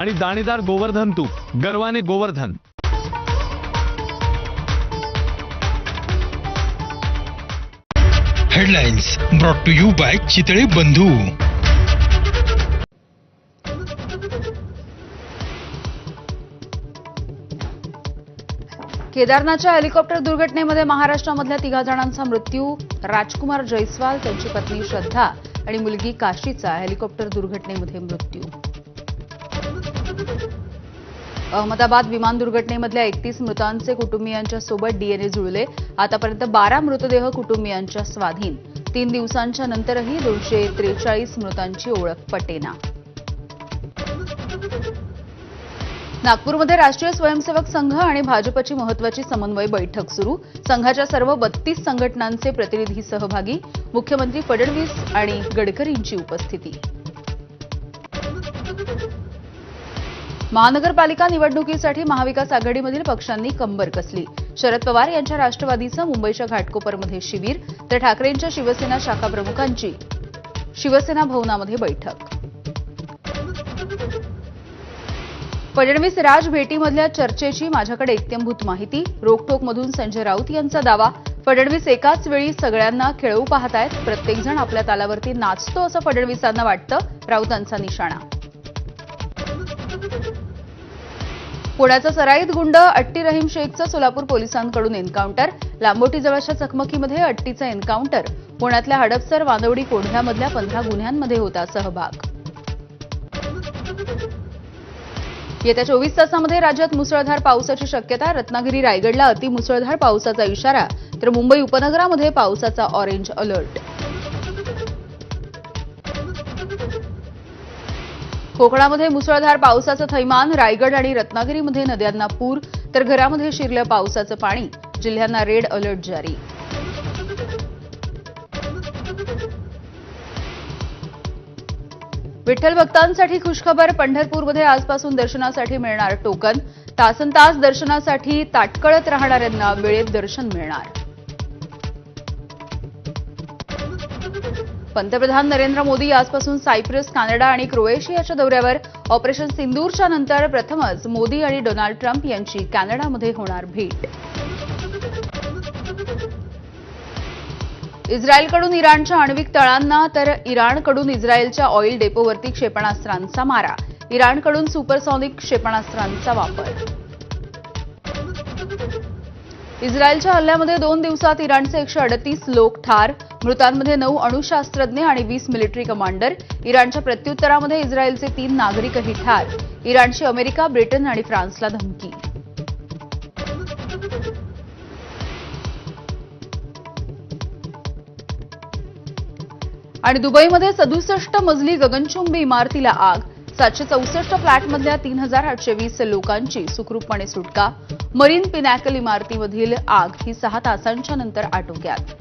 आणि दाणेदार गोवर्धन तूप गर्वाने Govardhan. Headlines brought to you by Chitale Bandhu. केदारनाथच्या हेलिकॉप्टर दुर्घटनेमध्ये महाराष्ट्रामधल्या 3 जणांचा मृत्यू। राजकुमार जयस्वाल, त्यांची पत्नी श्रद्धा आणि मुलगी काशीचा हेलिकॉप्टर दुर्घटनेमध्ये मृत्यू। अहमदाबाद विमान दुर्घटनेमधल्या 31 मृतांचे कुटुंबियांच्या सोबत डीएनए जुळले। आतापर्यंत 12 मृतदेह कुटुंबियांच्या स्वाधीन। 3 दिवसांच्या नंतरही 243 मृतांची ओळख पटेना। नागपूरमध्ये राष्ट्रीय स्वयंसेवक संघ आणि भाजपची महत्वाची समन्वय बैठक सुरू। संघाच्या सर्व 32 संघटनांचे प्रतिनिधी सहभागी। मुख्यमंत्री फडणवीस आणि गडकरींची उपस्थिती। महानगरपालिका निवडणुकीसाठी महाविकास आघाडीमधील पक्षांनी कंबर कसली। शरद पवार यांच्या राष्ट्रवादीचं मुंबईच्या घाटकोपरमध्ये शिबिर, तर ठाकरेंच्या शिवसेना शाखा प्रमुखांची शिवसेना भवनामध्ये बैठक। फडणवीस राज भेटीमधल्या चर्चेची माझ्याकडे इत्यंभूत माहिती। रोकटोकमधून संजय राऊत यांचा दावा। फडणवीस एकाच वेळी सगळ्यांना खेळवू पाहतायत। प्रत्येकजण आपल्या तालावरती नाचतो असं फडणवीसांना वाटतं, राऊतांचा निशाणा। पुण्याचा सराईत गुंड अट्टी रहीम शेखचं सोलापूर पोलिसांकडून एन्काउंटर। लांबोटीजवळच्या चकमकीमध्ये अट्टीचं एन्काउंटर। पुण्यातल्या हडपसर वानवडी कोंढव्यामधल्या 15 गुन्ह्यांमध्ये होता सहभाग। येत्या 24 तासांमध्ये राज्यात मुसळधार पावसाची शक्यता। रत्नागिरी रायगडला अतिमुसळधार पावसाचा इशारा, तर मुंबई उपनगरामध्ये पावसाचा ऑरेंज अलर्ट। कोकणामध्ये मुसळधार पावसाचं थैमान। रायगड आणि रत्नागिरीमध्ये नद्यांना पूर, तर घरामध्ये शिरलं पावसाचं पाणी। जिल्ह्यांना रेड अलर्ट जारी। विठ्ठल भक्तांसाठी खुशखबर। पंढरपूरमध्ये आजपासून दर्शनासाठी मिळणार टोकन। तासनतास दर्शनासाठी ताटकळत राहणाऱ्यांना वेळेत दर्शन मिळणार। पंतप्रधान नरेंद्र मोदी आजपासून सायप्रस, कॅनडा आणि क्रोएशियाच्या दौऱ्यावर। ऑपरेशन सिंदूरच्या नंतर प्रथमच मोदी आणि डोनाल्ड ट्रम्प यांची कॅनडामध्ये होणार भेट। इस्रायलकडून इराणच्या आण्विक तळांना, तर इराणकडून इस्रायलच्या ऑइल डेपोवरती क्षेपणास्त्रांचा मारा। इराणकडून सुपरसॉनिक क्षेपणास्त्रांचा वापर। इस्रायलच्या हल्ल्यामध्ये 2 दिवसात इराणचे 138 लोक ठार। मृतांमध्ये 9 अणुशास्त्रज्ञ आणि 20 मिलिटरी कमांडर। इराणच्या प्रत्युत्तरामध्ये इस्रायलचे 3 नागरिकही ठार। इराणची अमेरिका, ब्रिटन आणि फ्रान्सला धमकी। आणि दुबईमध्ये 67 मजली गगनचुंबी इमारतीला आग। 764 फ्लॅटमधल्या 3820 लोकांची सुखरूपपणे सुटका। मरीन पिनॅकल इमारतीमधील आग ही 6 तासांच्या नंतर आटोक्यात।